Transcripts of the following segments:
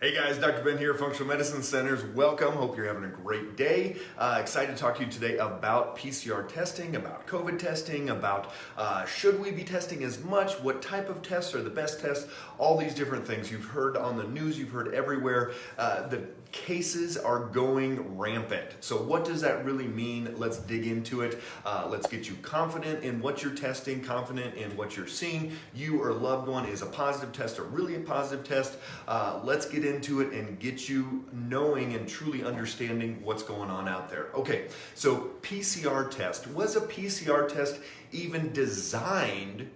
Hey guys, Dr. Ben here, Functional Medicine Centers. Welcome. Hope you're having a great day. Excited to talk to you today about PCR testing, about COVID testing, about should we be testing as much, what type of tests are the best tests, all these different things. You've heard on the news, you've heard everywhere, the cases are going rampant. So what does that really mean? Let's dig into it. Let's get you confident in what you're testing, confident in what you're seeing. You or a loved one is a positive test or really a positive test. Let's get into it and get you knowing and truly understanding what's going on out there. Okay, so PCR test. Was a PCR test even designed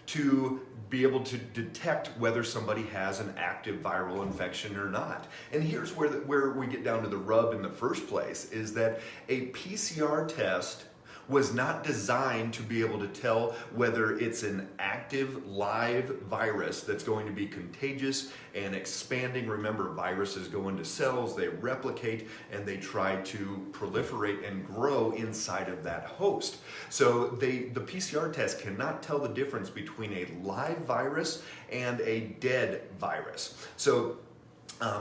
to be able to detect whether somebody has an active viral infection or not? And here's where we get down to the rub in the first place, is that a PCR test was not designed to be able to tell whether it's an active live virus that's going to be contagious and expanding. Remember, viruses go into cells, they replicate, and they try to proliferate and grow inside of that host. So the PCR test cannot tell the difference between a live virus and a dead virus. So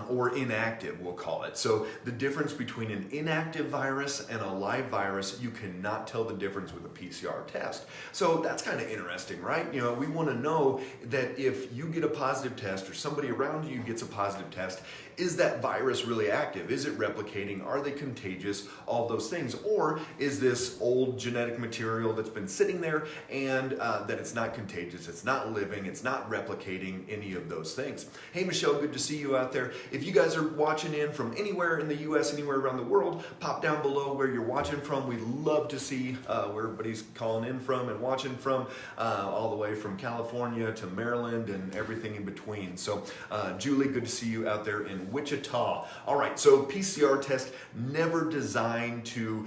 or inactive, we'll call it. So the difference between an inactive virus and a live virus, you cannot tell the difference with a PCR test. So that's kind of interesting, right? You know, we want to know that if you get a positive test or somebody around you gets a positive test, is that virus really active? Is it replicating? Are they contagious? All those things. Or is this old genetic material that's been sitting there and that it's not contagious, it's not living, it's not replicating, any of those things. Hey Michelle, good to see you out there. If you guys are watching in from anywhere in the US, anywhere around the world, pop down below where you're watching from. We'd love to see where everybody's calling in from and watching from, all the way from California to Maryland and everything in between. So Julie, good to see you out there in Wichita. All right, so PCR test never designed to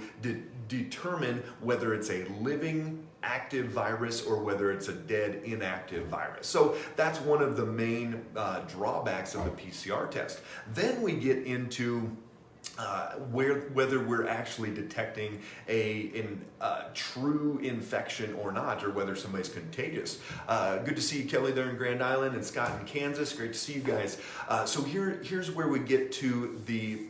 determine whether it's a living active virus or whether it's a dead inactive virus. So that's one of the main drawbacks of the PCR test. Then we get into whether we're actually detecting a true infection or not, or whether somebody's contagious. Good to see you, Kelly, there in Grand Island, and Scott in Kansas. Great to see you guys. So here's where we get to the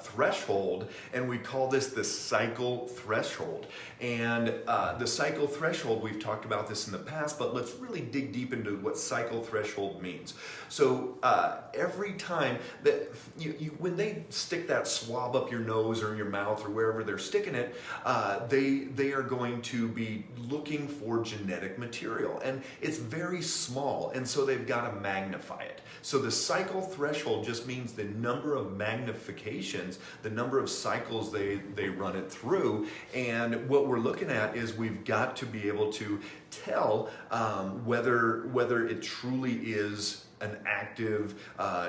threshold, and we call this the cycle threshold. And the cycle threshold, we've talked about this in the past, but let's really dig deep into what cycle threshold means. So every time that when they stick that swab up your nose or in your mouth or wherever they're sticking it, they are going to be looking for genetic material, and it's very small, and so they've got to magnify it. So the cycle threshold just means the number of magnifications, the number of cycles they run it through. And what we're looking at is we've got to be able to tell whether it truly is an active,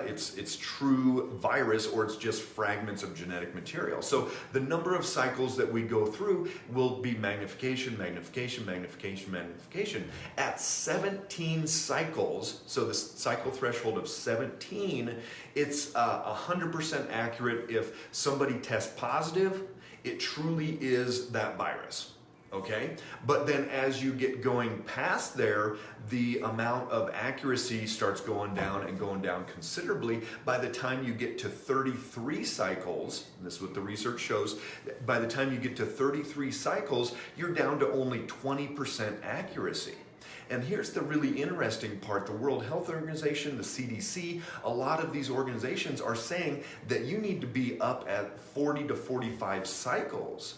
it's true virus, or it's just fragments of genetic material. So the number of cycles that we go through will be magnification, magnification, magnification, magnification. At 17 cycles, so the cycle threshold of 17, it's 100% accurate. If somebody tests positive, it truly is that virus. Okay, but then as you get going past there, the amount of accuracy starts going down and going down considerably. By the time you get to 33 cycles, and this is what the research shows, by the time you get to 33 cycles, you're down to only 20% accuracy. And here's the really interesting part. The World Health Organization, the CDC, a lot of these organizations are saying that you need to be up at 40 to 45 cycles.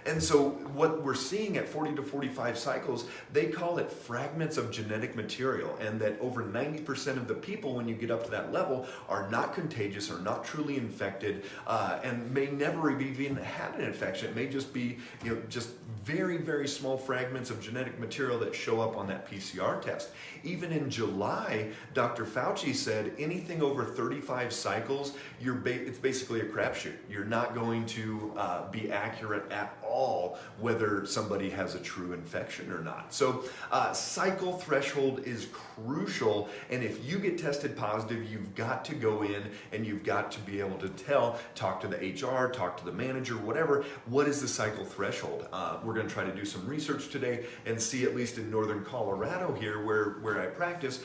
And so what we're seeing at 40 to 45 cycles, they call it fragments of genetic material, and that over 90% of the people, when you get up to that level, are not contagious, are not truly infected, and may never have even had an infection. It may just be, just very, very small fragments of genetic material that show up on that PCR test. Even in July, Dr. Fauci said anything over 35 cycles, it's basically a crapshoot. You're not going to be accurate at all. all whether somebody has a true infection or not. So cycle threshold is crucial, and if you get tested positive, you've got to go in and you've got to be able to talk to the HR, talk to the manager, whatever, what is the cycle threshold? We're going to try to do some research today and see, at least in northern Colorado here where I practice,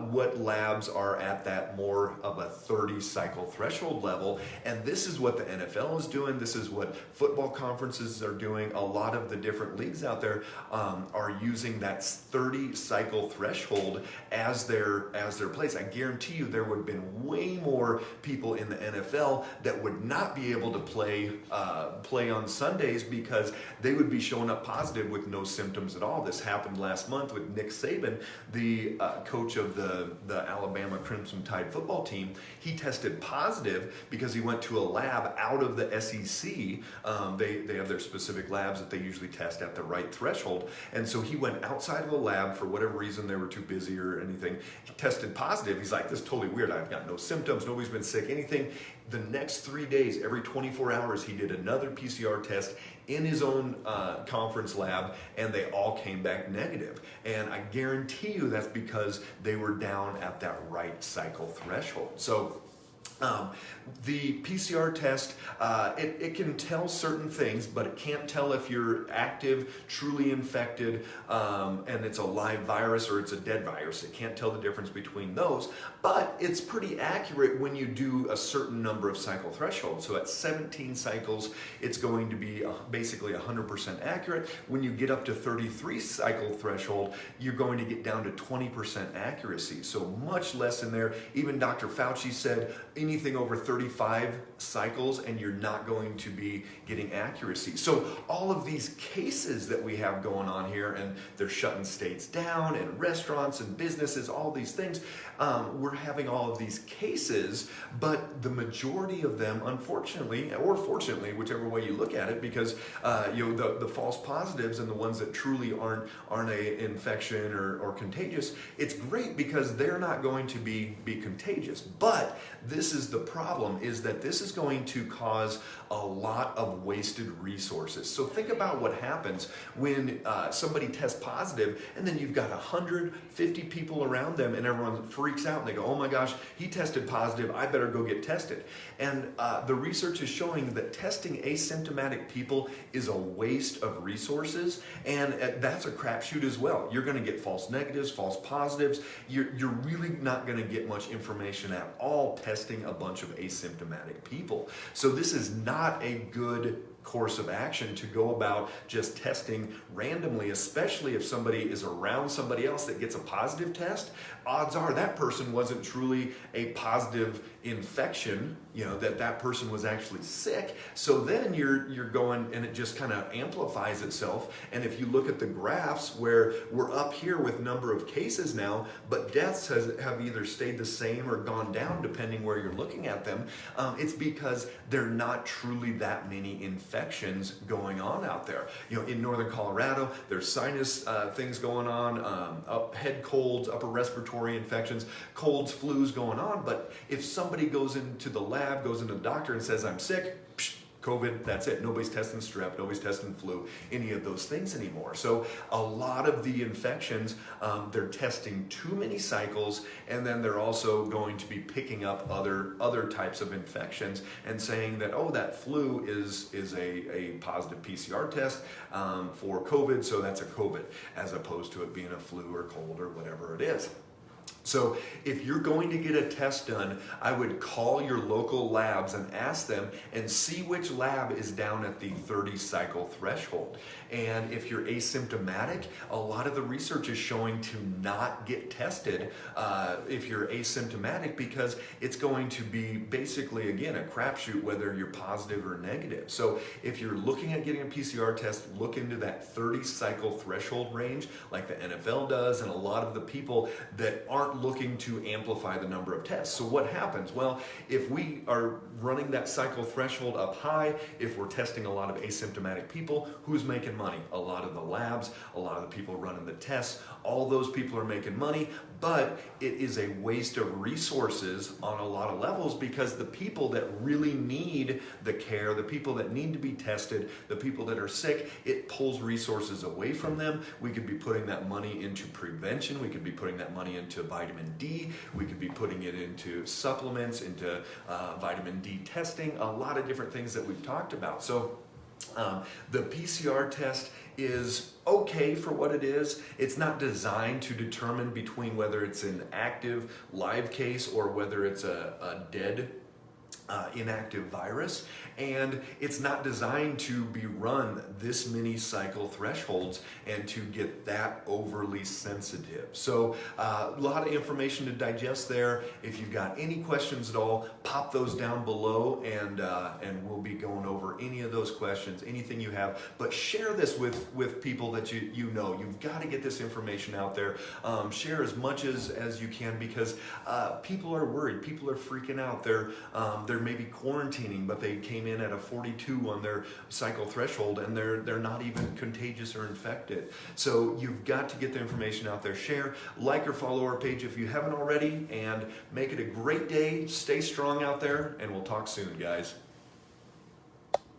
what labs are at that more of a 30 cycle threshold level. And this is what the NFL is doing. This is what football conferences are doing. A lot of the different leagues out there are using that 30 cycle threshold as their place. I guarantee you there would have been way more people in the NFL that would not be able to play on Sundays because they would be showing up positive with no symptoms at all. This happened last month with Nick Saban, the coach of the Alabama Crimson Tide football team. He tested positive because he went to a lab out of the SEC. They have their specific labs that they usually test at the right threshold. And so he went outside of a lab for whatever reason, they were too busy or anything. He tested positive. He's like, this is totally weird. I've got no symptoms. Nobody's been sick, anything. The next 3 days, every 24 hours, he did another PCR test in his own conference lab, and they all came back negative. And I guarantee you that's because they were down at that right cycle threshold. So the PCR test, it can tell certain things, but it can't tell if you're active, truly infected, and it's a live virus or it's a dead virus. It can't tell the difference between those, but it's pretty accurate when you do a certain number of cycle thresholds. So at 17 cycles, it's going to be basically 100% accurate. When you get up to 33 cycle threshold, you're going to get down to 20% accuracy. So much less in there. Even Dr. Fauci said anything over 35 cycles and you're not going to be getting accuracy. So all of these cases that we have going on here, and they're shutting states down and restaurants and businesses, all these things, we're having all of these cases, but the majority of them, unfortunately, or fortunately, whichever way you look at it, because the false positives and the ones that truly aren't an infection or contagious, it's great because they're not going to be contagious. But this is the problem, is that this is going to cause a lot of wasted resources. So think about what happens when somebody tests positive and then you've got 150 people around them and everyone freaks out and they go, oh my gosh, he tested positive, I better go get tested. And the research is showing that testing asymptomatic people is a waste of resources, and that's a crapshoot as well. You're going to get false negatives, false positives. You're really not going to get much information at all testing a bunch of asymptomatic people. So this is not a good course of action to go about just testing randomly, especially if somebody is around somebody else that gets a positive test. Odds are that person wasn't truly a positive infection, that person was actually sick. So then you're going, and it just kind of amplifies itself. And if you look at the graphs where we're up here with number of cases now, but deaths have either stayed the same or gone down depending where you're looking at them, it's because they're not truly that many infections going on out there. In northern Colorado, there's sinus things going on, head colds, upper respiratory infections, colds, flus going on. But if somebody goes into the lab, goes into the doctor and says, I'm sick, COVID, that's it. Nobody's testing strep, nobody's testing flu, any of those things anymore. So a lot of the infections, they're testing too many cycles, and then they're also going to be picking up other types of infections and saying that, oh, that flu is a positive PCR test for COVID, so that's a COVID, as opposed to it being a flu or cold or whatever it is. So if you're going to get a test done, I would call your local labs and ask them and see which lab is down at the 30 cycle threshold. And if you're asymptomatic, a lot of the research is showing to not get tested if you're asymptomatic, because it's going to be basically, again, a crapshoot whether you're positive or negative. So if you're looking at getting a PCR test, look into that 30 cycle threshold range like the NFL does and a lot of the people that aren't looking to amplify the number of tests. So what happens? Well, if we are running that cycle threshold up high, if we're testing a lot of asymptomatic people, who's making money? A lot of the labs, a lot of the people running the tests, all those people are making money, but it is a waste of resources on a lot of levels, because the people that really need the care, the people that need to be tested, the people that are sick, it pulls resources away from them. We could be putting that money into prevention. We could be putting that money into vitamin D. We could be putting it into supplements, into vitamin D testing, a lot of different things that we've talked about. So the PCR test is okay for what it is. It's not designed to determine between whether it's an active live case or whether it's a dead inactive virus, and it's not designed to be run this many cycle thresholds and to get that overly sensitive. So a lot of information to digest there. If you've got any questions at all, pop those down below, and we'll be going over any of those questions, anything you have. But share this with people that you know. You've got to get this information out there. Share as much as you can, because people are worried. People are freaking out. They're maybe quarantining, but they came in at a 42 on their cycle threshold, and they're not even contagious or infected. So you've got to get the information out there. Share, like, or follow our page if you haven't already, and make it a great day. Stay strong out there, and we'll talk soon, guys.